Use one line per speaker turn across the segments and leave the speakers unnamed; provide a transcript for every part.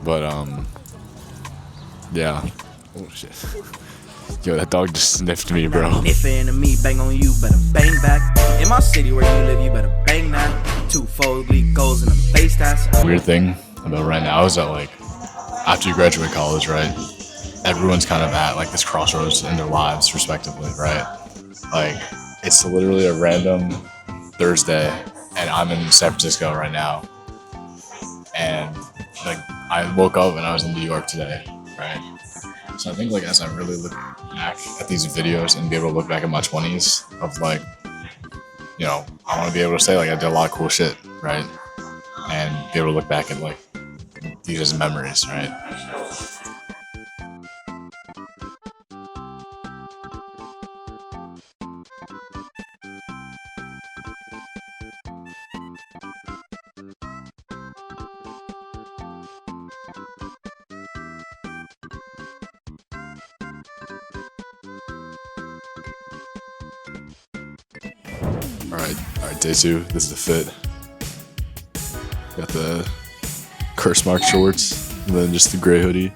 But yeah. Oh shit. Yo, that dog just sniffed me, bro.
Niffin' to me, bang on you, better bang back. In my city where you live, you better bang that. 2 4 league goals in the face tats.
Weird thing about right now is that, like, after you graduate college, right, everyone's kind of at like this crossroads in their lives respectively, right? Like, it's literally a random Thursday and I'm in San Francisco right now, and like I woke up and I was in New York today, right? So I think, like, as I really look back at these videos and be able to look back at my 20s of, like, you know, I want to be able to say, like, I did a lot of cool shit, right? And be able to look back and, like, these as memories, right? All right, day 2. This is the fit. Got the curse mark shorts, and then just the gray hoodie.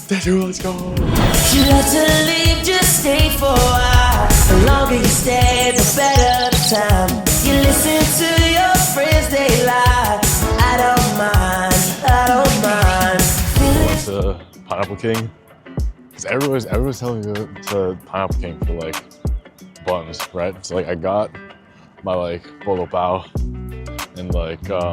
Day 2, let's go.
You love to leave, just stay for a while. The longer you stay, the better the time. You listen to your friends, they lie. I don't mind.
I went to Pineapple King, because everyone's telling me to Pineapple King for, like, buns, right? So, like, I got my, like, bolo pao, and, like, I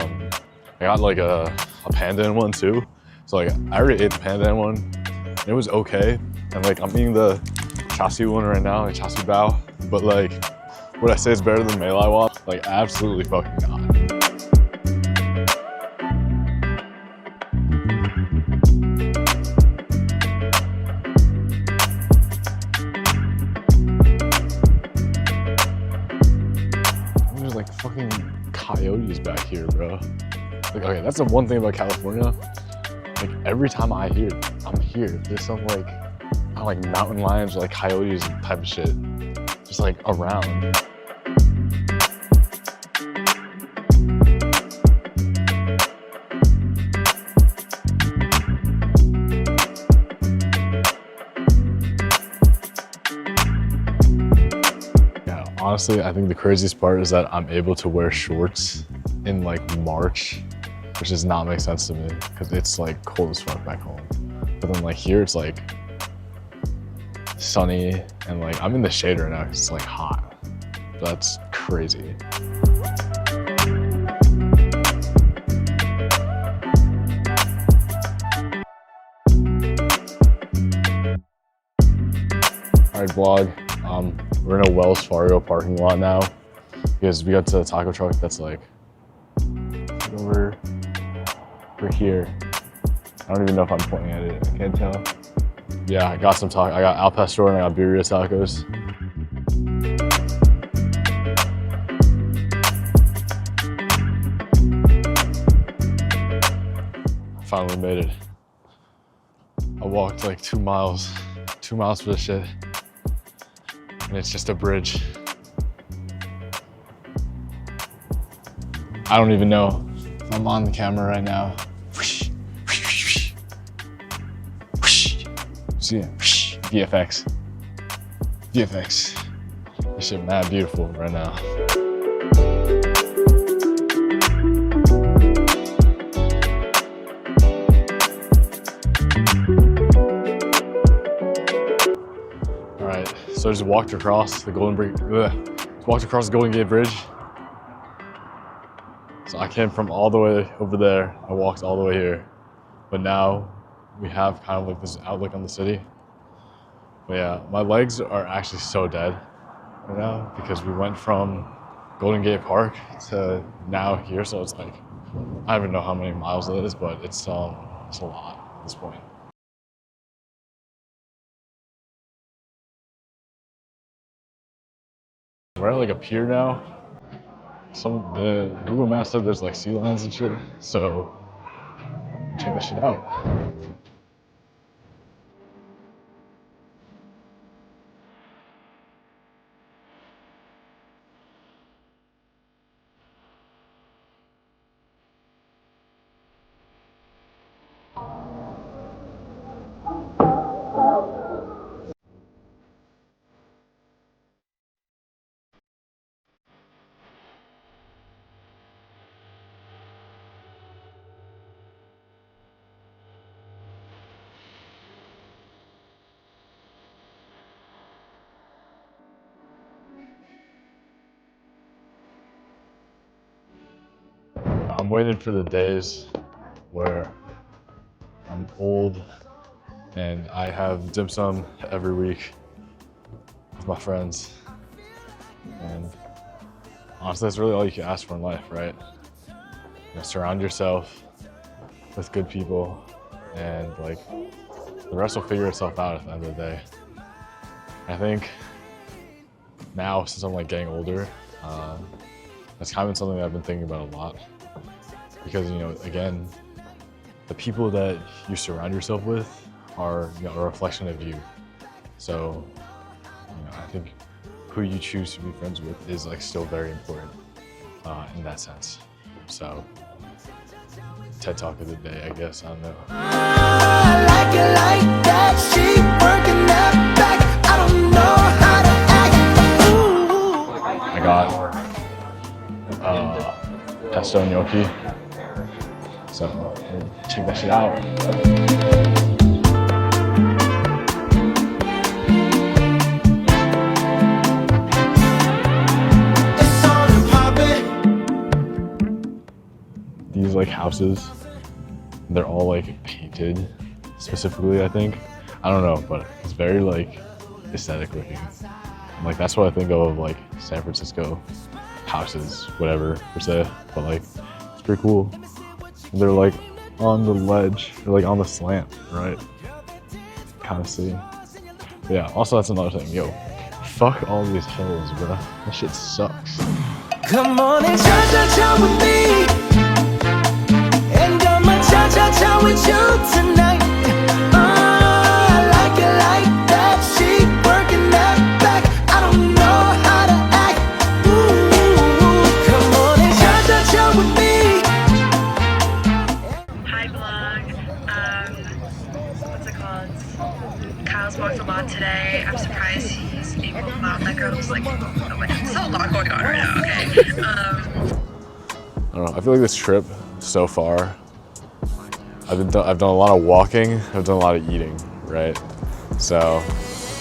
got, like, a panda in one too. So, like, I already ate the panda in one, and it was okay. And, like, I'm eating the chassis one right now, like chassis bao. But, like, would I say it's better than Malai Wap? Like, absolutely fucking not. There's, like, fucking coyotes back here, bro. Like, okay, that's the one thing about California. Like, every time I'm here, there's some, like, I don't know, like, mountain lions or, like, coyotes type of shit just, like, around. Yeah, honestly, I think the craziest part is that I'm able to wear shorts in, like, March, which does not make sense to me because it's, like, cold as fuck back home. But then, like, here it's, like, sunny, and, like, I'm in the shade right now because it's, like, hot. That's crazy. All right, vlog. We're in a Wells Fargo parking lot now because we got to a taco truck that's, like, over here. I don't even know if I'm pointing at it. I can't tell. Yeah, I got some taco. I got al pastor and I got birria tacos. I finally made it. I walked like 2 miles for this shit, and it's just a bridge. I don't even know if I'm on the camera right now. See it? VFX. This shit mad beautiful right now. All right, so I just walked across the Golden Gate Bridge. So I came from all the way over there. I walked all the way here, but now we have kind of like this outlook on the city. But yeah, my legs are actually so dead right now because we went from Golden Gate Park to now here. So it's like, I don't even know how many miles it is, but it's a lot at this point. We're at like a pier now. The Google Maps said there's like sea lions and shit. So check that shit out. I'm waiting for the days where I'm old and I have dim sum every week with my friends. And honestly, that's really all you can ask for in life, right? Surround yourself with good people, and like the rest will figure itself out at the end of the day. I think now, since I'm like getting older, that's kind of been something that I've been thinking about a lot. Because again, the people that you surround yourself with are a reflection of you. So I think who you choose to be friends with is like still very important in that sense. So TED Talk of the day, I guess. I don't know.
I like it like that. She working that back. I don't know how to act. Ooh.
I got pesto gnocchi. So check that shit out. These like houses, they're all like painted specifically, I think. I don't know, but it's very like aesthetic looking. Like that's what I think of like San Francisco houses, whatever per se. But like it's pretty cool. They're like on the ledge, they're like on the slant, right? Kind of see. But yeah, also that's another thing. Yo, fuck all these hills, bro. That shit sucks.
Come on and cha-cha-cha with me. And I'ma cha-cha-cha with you tonight. I like it like that. She working that back. I don't know how to act. Ooh, come on and cha-cha-cha with me.
Hi vlog. What's it called? Kyle's walked a lot today. I'm surprised he's able to allow that girl who's like, oh wait, there's a lot going on right now, okay?
I don't know, I feel like this trip so far, I've done a lot of walking, I've done a lot of eating, right? So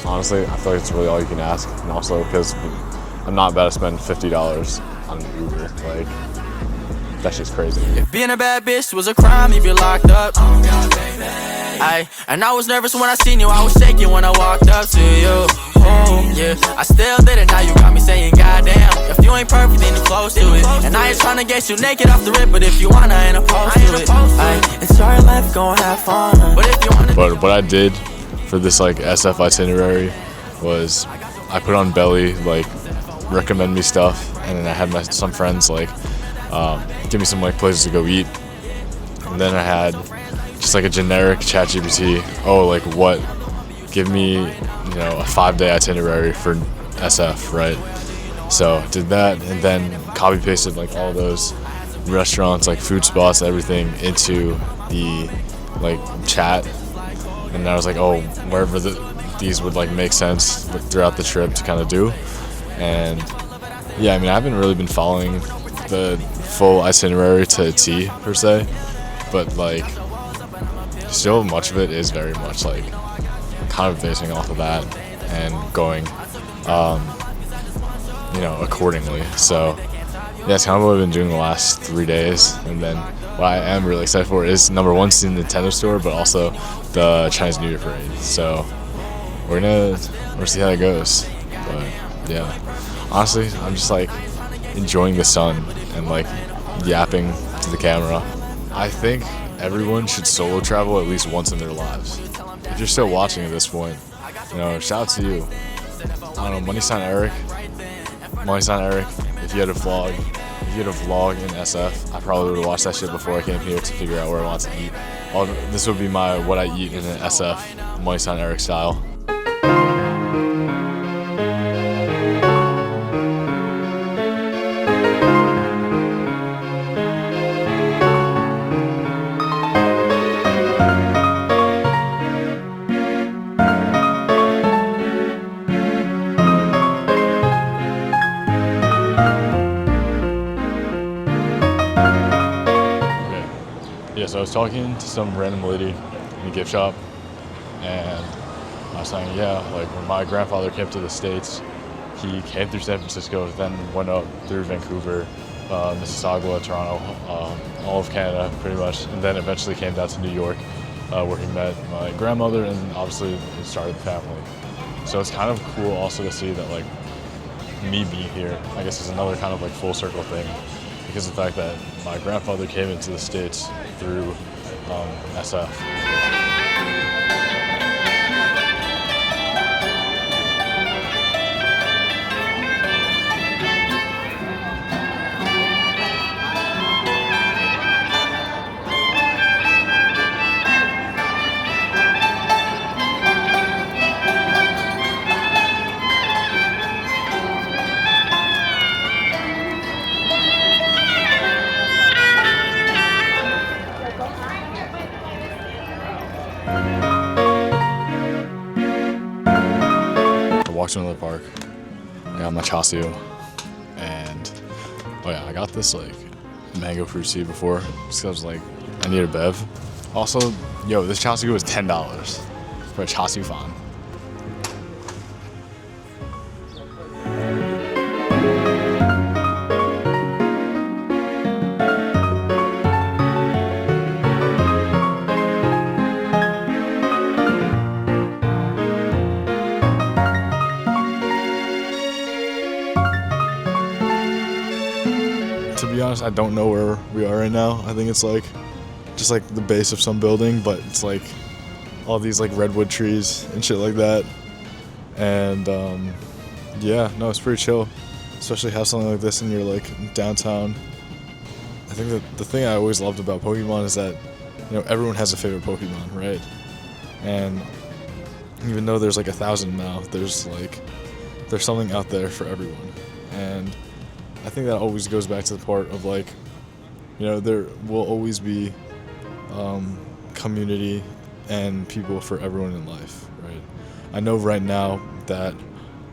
honestly, I feel like it's really all you can ask. And also because I'm not about to spend $50 on an Uber, like that shit's crazy.
If being a bad bitch was a crime, you'd be locked up. Oh God, baby. And I was nervous when I seen you, I was shaking when I walked up to you. Oh, yeah, I still did it, now you got me saying goddamn. If you ain't perfect, then you close to it. And I ain't tryna get you naked off the rip, but if you wanna, I ain't opposed to it. It's our life, gon' have fun. But if you wanna,
But what I did for this like SF itinerary was I put on Belly, like recommend me stuff, and then I had some friends like give me some like places to go eat, and then I had just like a generic ChatGPT. Oh, like what? Give me a 5-day itinerary for SF, right? So did that, and then copy pasted like all those restaurants, like food spots, everything into the like chat, and I was like, oh, wherever these would like make sense throughout the trip to kind of do. And yeah, I mean, I haven't really been following the full itinerary to a T per se, but like still much of it is very much like kind of basing off of that and going accordingly. So yeah, it's kind of what I've been doing the last 3 days. And then what I am really excited for is number one, seeing the Nintendo store, but also the Chinese New Year parade. So we're gonna see how that goes. But yeah, honestly, I'm just like enjoying the sun and like yapping to the camera. I think everyone should solo travel at least once in their lives. If you're still watching at this point, shout out to you. I don't know, Money Sign Eric, if you had a vlog in SF, I probably would have watched that shit before I came here to figure out where I want to eat. This would be my what I eat in an SF, Money Sign Eric style. So I was talking to some random lady in the gift shop, and I was saying, yeah, like when my grandfather came to the States, he came through San Francisco, then went up through Vancouver, Mississauga, Toronto, all of Canada pretty much, and then eventually came down to New York, where he met my grandmother and obviously he started the family. So it's kind of cool also to see that like me being here, I guess, is another kind of like full circle thing, because of the fact that my grandfather came into the States through SF. Walked to another park. I got my chasio, and oh yeah, I got this like mango fruit tea before, just 'cause I was like, I need a bev. Also, yo, this chasio was $10 for a chasio fan. To be honest, I don't know where we are right now. I think it's like just like the base of some building, but it's like all these like redwood trees and shit like that. And yeah, no, it's pretty chill, especially have something like this in your like downtown. I think that the thing I always loved about Pokemon is that, you know, everyone has a favorite Pokemon, right? And even though there's like 1,000 now, there's something out there for everyone. And I think that always goes back to the part of like, you know, there will always be community and people for everyone in life, right? I know right now that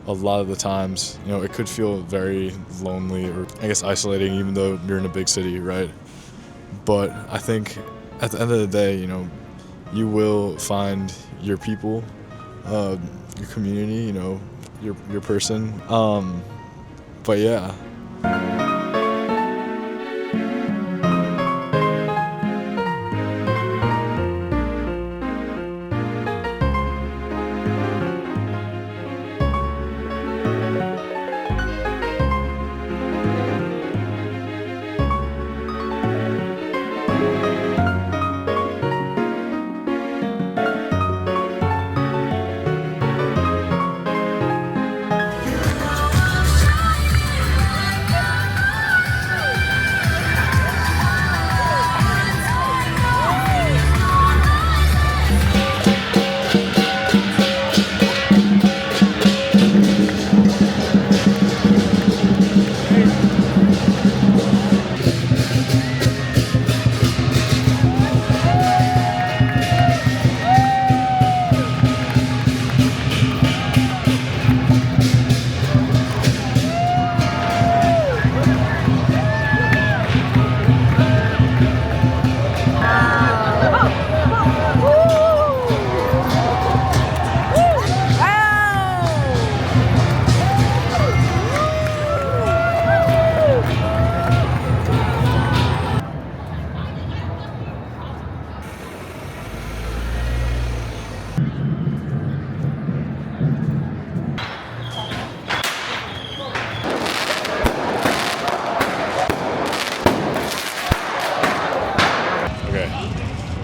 a lot of the times, you know, it could feel very lonely or I guess isolating, even though you're in a big city, right? But I think at the end of the day, you know, you will find your people, your community, you know, your person. But yeah.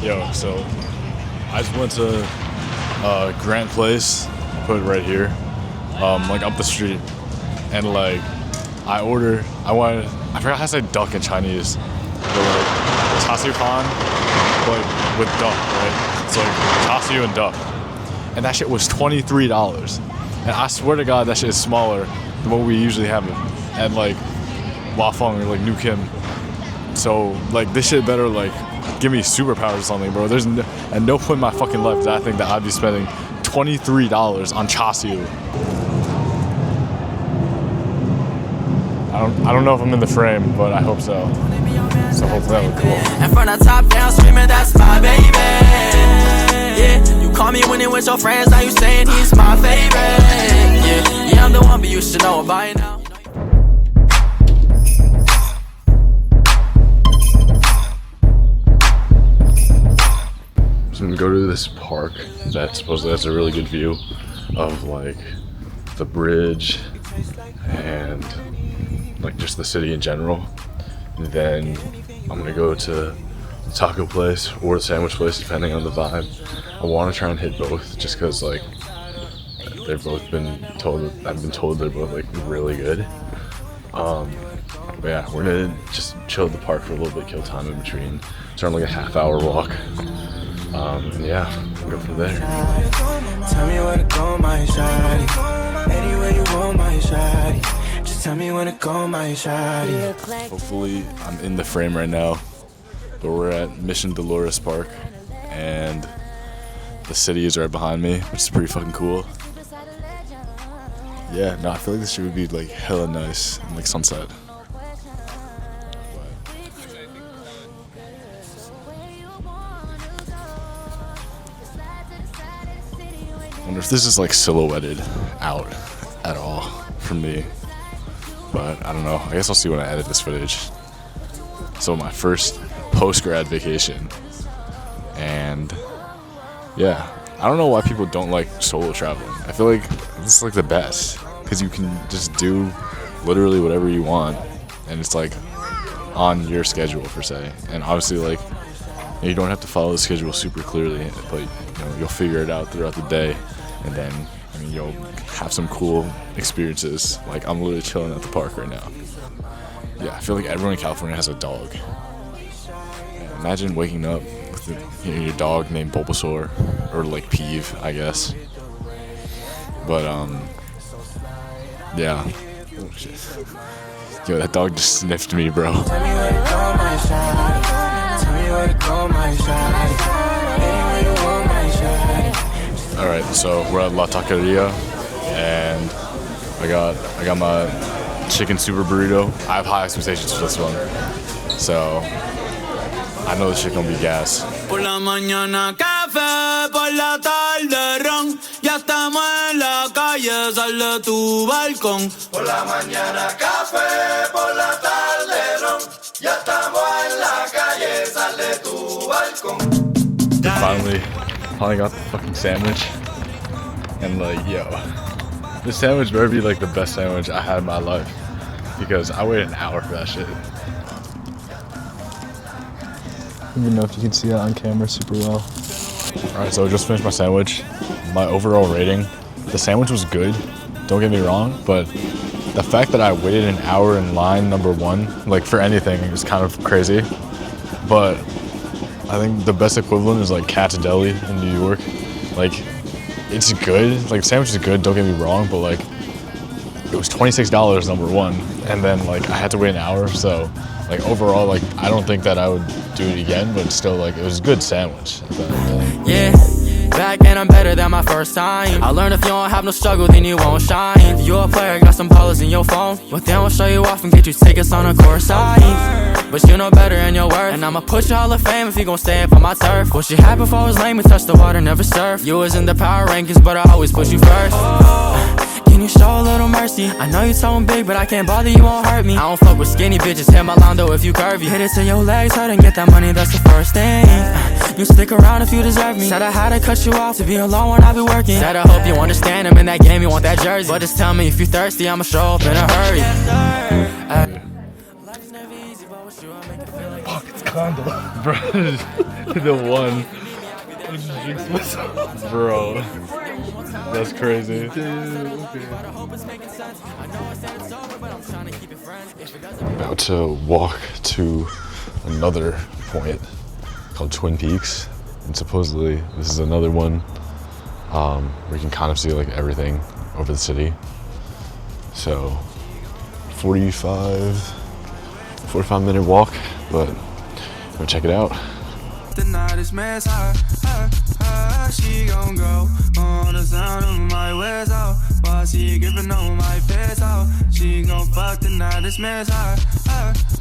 Yo, so I just went to Grant Place, put it right here, like up the street, and like I forgot how to say duck in Chinese, but like chasio pan, but with duck, right? It's like chasio and duck, and that shit was $23, and I swear to God that shit is smaller than what we usually have it, and like Wafeng or like New Kim. So like this shit better like give me superpowers or something, bro. There's at no point in my fucking life that I think that I'd be spending $23 on chasio. I don't know if I'm in the frame, but I hope so. So hopefully that would be cool.
And from the top down screaming, that's my baby. Yeah, you call me when you with your friends, now you saying he's my favorite. Yeah, I'm the one, but you should know by now.
gonna go to this park that supposedly has a really good view of like the bridge and like just the city in general. And then I'm gonna go to the taco place or the sandwich place depending on the vibe. I want to try and hit both just because like they've both been told, I've been told they're both like really good. But yeah, we're gonna just chill at the park for a little bit, kill time in between. Start like a half-hour walk. And yeah, we'll go from there.
Tell me where to go, my shawty. Anywhere you want, my shawty. Just tell me where to go, my shawty.
Hopefully I'm in the frame right now, but we're at Mission Dolores Park, and the city is right behind me, which is pretty fucking cool. Yeah, no, I feel like this shit would be like hella nice in like sunset. I wonder if this is like silhouetted out at all for me, but I don't know. I guess I'll see when I edit this footage. So my first post-grad vacation, and yeah, I don't know why people don't like solo traveling. I feel like this is like the best because you can just do literally whatever you want, and it's like on your schedule per se. And obviously, like you don't have to follow the schedule super clearly, but you know, you'll figure it out throughout the day, and then I mean you'll have some cool experiences. Like I'm literally chilling at the park right now. Yeah, I feel like everyone in California has a dog. Yeah, imagine waking up with your dog named Bulbasaur, or like Peeve, I guess. But yeah. Oh shit. Yo, that dog just sniffed me, bro.
Tell me where to go, my shawty. Tell me where to go, my shawty. Anywhere you want, my shawty.
All right, so we're at La Taqueria, and I got my chicken super burrito. I have high expectations for this one, so I know this shit gonna be gas.
Por la mañana café, por la tarde ron. Ya estamos en la calle, sal de tu balcón.
Por la mañana café, por la tarde ron. Ya estamos en la calle, sal de tu balcón.
Finally got the fucking sandwich, and like, yo, this sandwich better be like the best sandwich I had in my life, because I waited an hour for that shit.
I don't even know if you can see that on camera super well.
Alright, so I just finished my sandwich. My overall rating, the sandwich was good, don't get me wrong, but the fact that I waited an hour in line number one, like for anything, is kind of crazy. But I think the best equivalent is like Cat's Deli in New York. Like, it's good, like the sandwich is good, don't get me wrong, but like it was $26 number one, and then like I had to wait an hour, so like overall, like I don't think that I would do it again, but still, like it was a good sandwich.
Yeah, back and I'm better than my first time. I learned if you don't have no struggle, then you won't shine. If you're a player, got some ballers in your phone, but then we'll show you off and get you tickets on a course side. But you know better in your worth, and I'ma put you Hall of Fame if you gon' stay up on my turf. What you had before was lame, we touched the water, never surf. You was in the power rankings, but I always put you first. Can you show a little mercy? I know you tone big, but I can't bother, you won't hurt me. I don't fuck with skinny bitches, hit my Londo if you curvy. Hit it till your legs hurt and get that money, that's the first thing. You stick around if you deserve me. Said I had to cut you off to be alone when I be working. Said I hope you understand, I'm in that game, you want that jersey. But just tell me if you thirsty, I'ma show up in a hurry.
Fuck, it's Condo.
Bro, the one. Bro, that's crazy. About to walk to another point called Twin Peaks, and supposedly this is another one where you can kind of see like everything over the city. So 45-minute walk, but I'm gonna check it out.
The night is mess high, she gon' go on the sound of my ways out. While she gripping on my face out, she gon' fuck the night is mess high.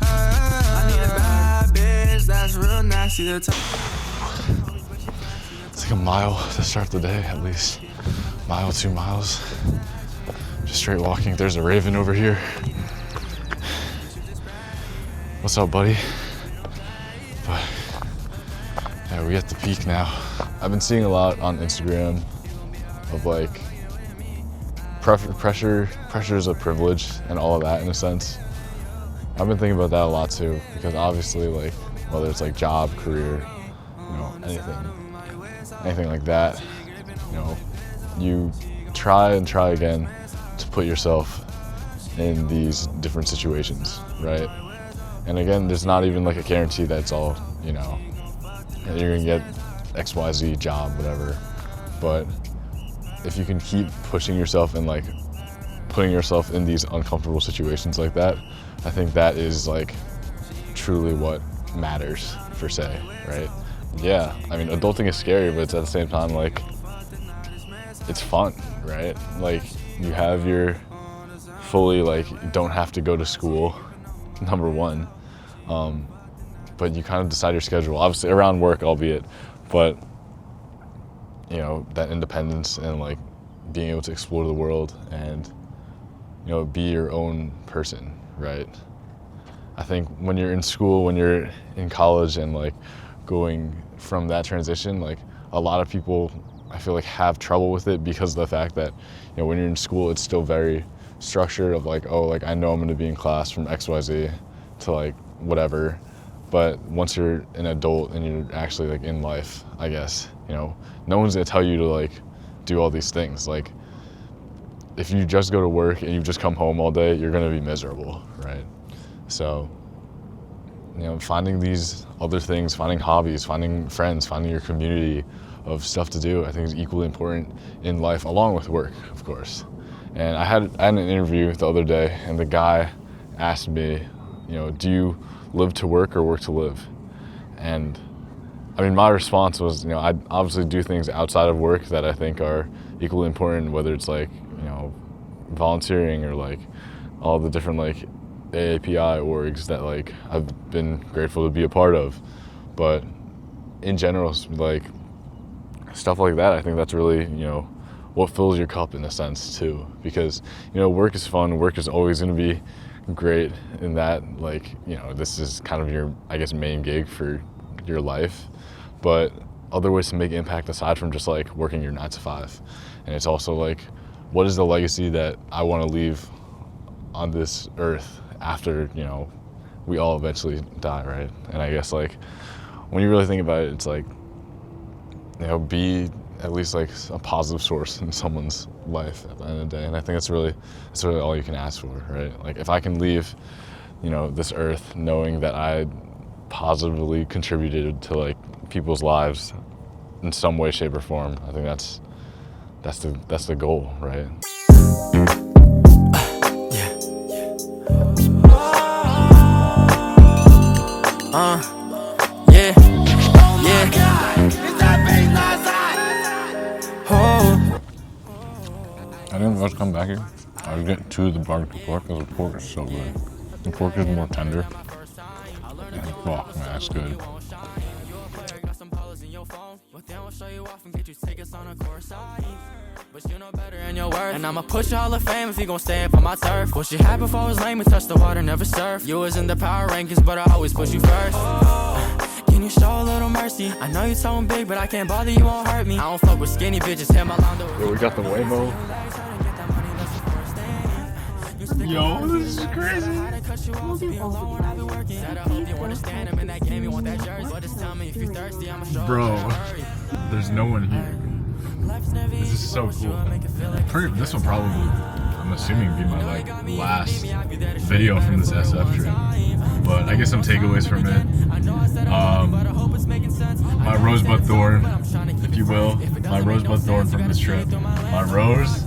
I need a bad bitch that's real nasty to talk.
It's like a mile to start the day, at least. Mile, 2 miles. Just straight walking. There's a raven over here. What's up, buddy? But yeah, we at the peak now. I've been seeing a lot on Instagram of like pressure is a privilege and all of that in a sense. I've been thinking about that a lot too, because obviously like whether it's like job, career, you know, anything like that, you know, you try and try again to put yourself in these different situations, right? And again, there's not even like a guarantee that it's all, you know, you're gonna get XYZ job, whatever. But if you can keep pushing yourself and like putting yourself in these uncomfortable situations like that, I think that is like truly what matters per se, right? Yeah, I mean, adulting is scary, but it's at the same time like it's fun, right? Like you have your fully like you don't have to go to school, number one, but you kind of decide your schedule, obviously around work, albeit, but you know, that independence and like being able to explore the world and, you know, be your own person, right? I think when you're in school, when you're in college and like going from that transition, like a lot of people I feel like have trouble with it because of the fact that, you know, when you're in school, it's still very structured of like, oh, like I know I'm gonna be in class from XYZ to like whatever. But once you're an adult and you're actually like in life, I guess, you know, no one's gonna tell you to like do all these things. Like if you just go to work and you just come home all day, you're gonna be miserable, right? So, you know, finding these other things, finding hobbies, finding friends, finding your community of stuff to do, I think is equally important in life, along with work, of course. And I had an interview the other day, and the guy asked me, you know, do you live to work or work to live? And I mean, my response was, you know, I obviously do things outside of work that I think are equally important, whether it's like, you know, volunteering or like all the different like AAPI orgs that like I've been grateful to be a part of. But in general, like stuff like that, I think that's really, you know, what fills your cup in a sense too, because, you know, work is fun, work is always going to be great in that, like, you know, this is kind of your, I guess, main gig for your life, but other ways to make impact aside from just like working your 9 to 5. And it's also like, what is the legacy that I want to leave on this earth after, you know, we all eventually die, right? And I guess like when you really think about it, it's like, you know, be at least like a positive source in someone's life at the end of the day. And I think that's really all you can ask for, right? Like if I can leave, you know, this earth knowing that I positively contributed to like people's lives in some way, shape, or form, I think that's the goal, right? I didn't just come back here. I was getting to the barbecue pork because the pork is so good. The pork is more tender. And fuck, man, that's good.
But you know better in your worth. And I'ma push you Hall of Fame if you gon' stay up on my turf. What you had before was lame, we touched the water, never surf. You was in the power rankings, but I always put you first. Can you show a little mercy? I know you tone big, but I can't bother, you won't hurt me. I don't fuck with skinny bitches, hit my line.
Yeah, we got the Waymo. Yo, this is crazy. Bro, there's no one here. This is so cool. This will probably, I'm assuming, be my like last video from this SF trip. But I guess some takeaways from it. My rosebud thorn, if you will. My rosebud thorn from this trip. My rose.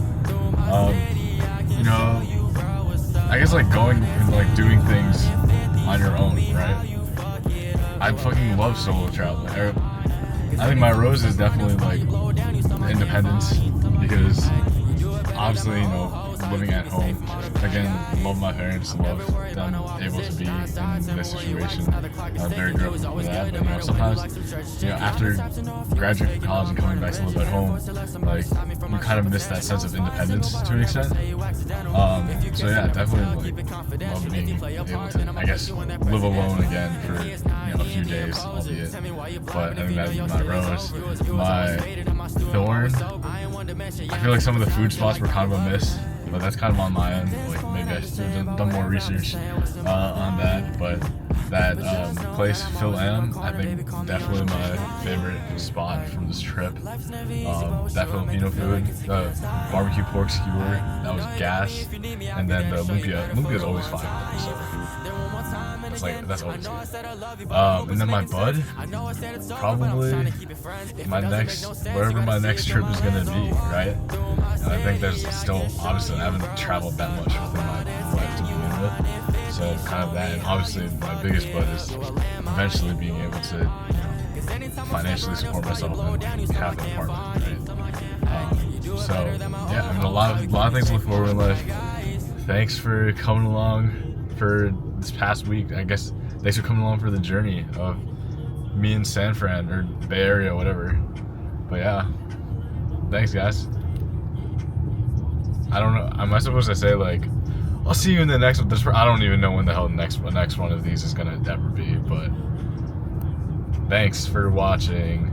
You know, I guess like going and like doing things on your own, right? I fucking love solo traveling. I think my rose is definitely like independence, because obviously, you know,
living at home. Again, love my parents, love them able to be in this situation. I'm very grateful for that. But, you know, sometimes, you know, after graduating from college and coming back to live at home, like, you kind of miss that sense of independence to an extent. So yeah, definitely like love being able to, I guess, live alone again for, you know, a few days, albeit. But I think that'd be my rose. My thorn, I feel like some of the food spots were kind of a miss, but that's kind of on my end. Like maybe I should have done more research on that. But that place, Phil M, I think definitely my favorite spot from this trip. That Filipino food, the barbecue pork skewer, that was gas, and then the lumpia. Lumpia is always fire. So that's always good. And then my bud, probably my next, wherever my next trip is gonna be, right? And I think there's still, obviously, I haven't traveled that much within my life to begin with, so kind of that. And obviously, my biggest bud is eventually being able to financially support myself and have an apartment, right? So yeah, I mean, a lot of things to look forward to in life. Thanks for coming along for this past week. I guess thanks for coming along for the journey of me in San Fran or Bay Area, whatever. But yeah, thanks guys. I don't know. Am I supposed to say like, I'll see you in the next one? I don't even know when the hell the next one of these is gonna ever be. But thanks for watching.